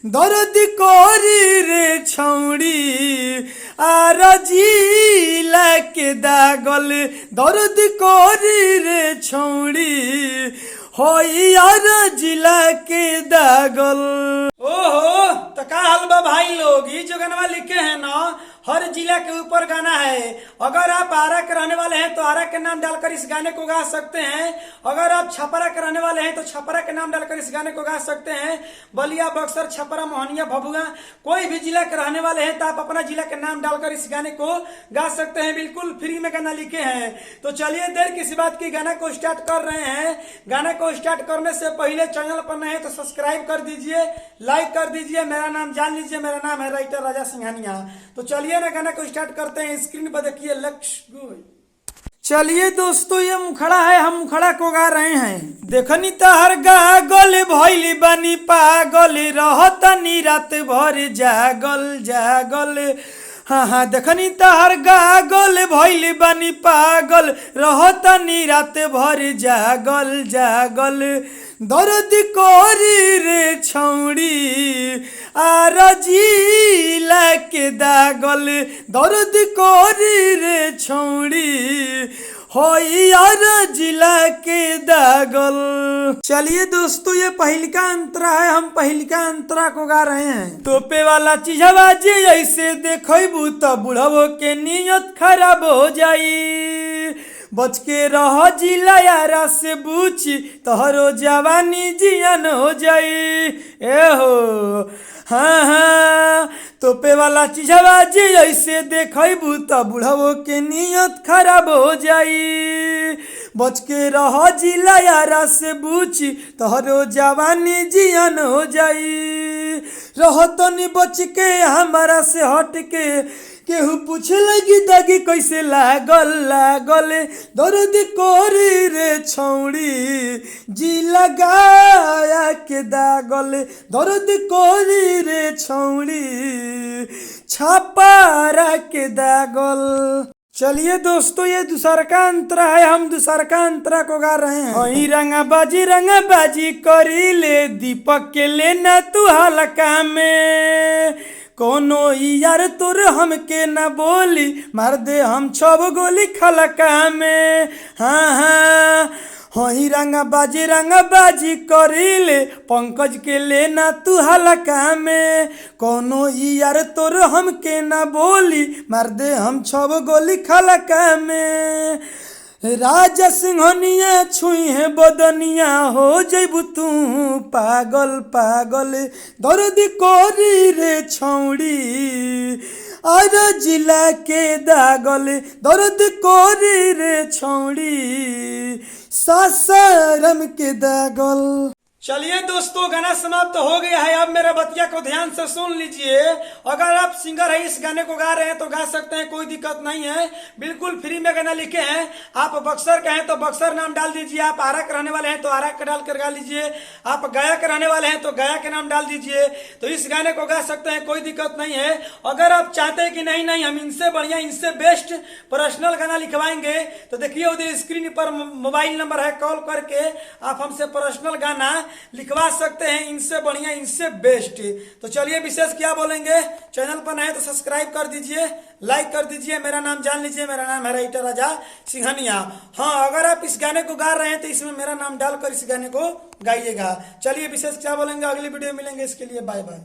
दर्द कोरी रे छौड़ी आर जिला के दागल दर्द कोरी रे छौड़ी हो यार जिला के दागल। ओहो तो का हाल बा भाई लोग, ये जो गाना लिखे हैं ना हर जिला के ऊपर गाना है। अगर आप आरा के रहने वाले हैं तो आरा के नाम डालकर इस गाने को गा सकते हैं। अगर आप छपरा के रहने वाले हैं तो छपरा के नाम डालकर इस गाने को गा सकते हैं। बलिया, बक्सर, छपरा, मोहनिया, भभुआ, कोई भी जिला के रहने वाले हैं तो आप अपना जिला के नाम डालकर इस गाने को गा सकते हैं। बिल्कुल फ्री में गाना लिखे हैं। तो चलिए देर किसी बात की, गाना को स्टार्ट कर रहे हैं। गाना को स्टार्ट करने से पहले चैनल पर नए तो सब्सक्राइब कर दीजिए, लाइक कर दीजिए। मेरा नाम जान लीजिए, मेरा नाम है राइटर राजा सिंघानिया। तो चलिए ना गाना को स्टार्ट करते हैं। स्क्रीन पर देखिए लक्ष्य गो। चलिए दोस्तों, ये मुखड़ा है, हम मुखड़ा को गा रहे हैं। देखनी तहर गागल भइली बनी पागल रहतनी रात भर जागल जागल। हाँ हाँ, देखनी तहर गागल भइली बनी पागल रहतनी रात भर जागल जागल। दर्द कोरी रे छौड़ी आर जिला के दागल दर्द कोरी रे छौड़ी हो यार जिला के दागल। चलिए दोस्तों, ये पहिलका अंतरा है, हम पहिलका अंतरा को गा रहे हैं। टोपे वाला चीजवा जे ऐसे देखबू तो बुढ़वो के नियत खराब हो जाई। बच के रह जिला यारा से बूची तोहरो जवानी जियान हो जाई। ए हो हाँ हाँ, तोपे वाला चीजवा जे ऐसे देखबू तो बुढ़वो के नियत खराब हो जाई। बच के रह जिला यारा से बूची तोहरो जवानी जियान हो जाई। रह तनी बच के हमारा से हट के, केहू पूछे लगी दागी कैसे लागल लागल। दर्द कोरी रे छौड़ी जी लगाया के दागल दर्द कोरी रे छौड़ी छापारा के दागल। चलिए दोस्तों, ये दूसरा का अंतरा है, हम दूसरा का अंतरा को गा रहे हैं। रंगा बाजी करी ले दीपक के लेना तू हल्का में। कोनो यार तोर हमके न बोली मार दे हम 6 गोली खलका में। हाँ हाँ हई रंगा बाजी करीले पंकज के लेना तू हल्का में। कोनो यार तोर हमके न बोली मार दे हम 6 गोली खलका में। राजा सिंघनिया छुई है बदनिया हो जैबू तू पागल पागल। दर्द कोरी रे छौड़ी आर जिला के दागल दर्द कोरी रे छौड़ी सासाराम के दागल। चलिए दोस्तों, गाना समाप्त हो गया है। अब मेरे बतिया को ध्यान से सुन लीजिए। अगर आप सिंगर है, इस गाने को गा रहे हैं तो गा सकते हैं, कोई दिक्कत नहीं है। बिल्कुल फ्री में गाना लिखे हैं। आप बक्सर के हैं तो बक्सर नाम डाल दीजिए। आप आरा के रहने वाले हैं तो आरा के डाल कर गा लीजिए। आप गया के रहने वाले हैं तो गया के नाम डाल दीजिए। तो इस गाने को गा सकते हैं, कोई दिक्कत नहीं है। अगर आप चाहते हैं कि नहीं नहीं हम इनसे बढ़िया, इनसे बेस्ट पर्सनल गाना लिखवाएंगे तो देखिए उधर स्क्रीन पर मोबाइल नंबर है, कॉल करके आप हमसे पर्सनल गाना लिखवा सकते हैं, इनसे बढ़िया, इनसे बेस्ट। तो चलिए विशेष क्या बोलेंगे, चैनल पर नए तो सब्सक्राइब कर दीजिए, लाइक कर दीजिए। मेरा नाम जान लीजिए, मेरा नाम है राइटर राजा सिंघानिया। हाँ, अगर आप इस गाने को गा रहे हैं तो इसमें मेरा नाम डालकर इस गाने को गाइएगा। चलिए विशेष क्या बोलेंगे, अगली वीडियो मिलेंगे, इसके लिए बाय बाय।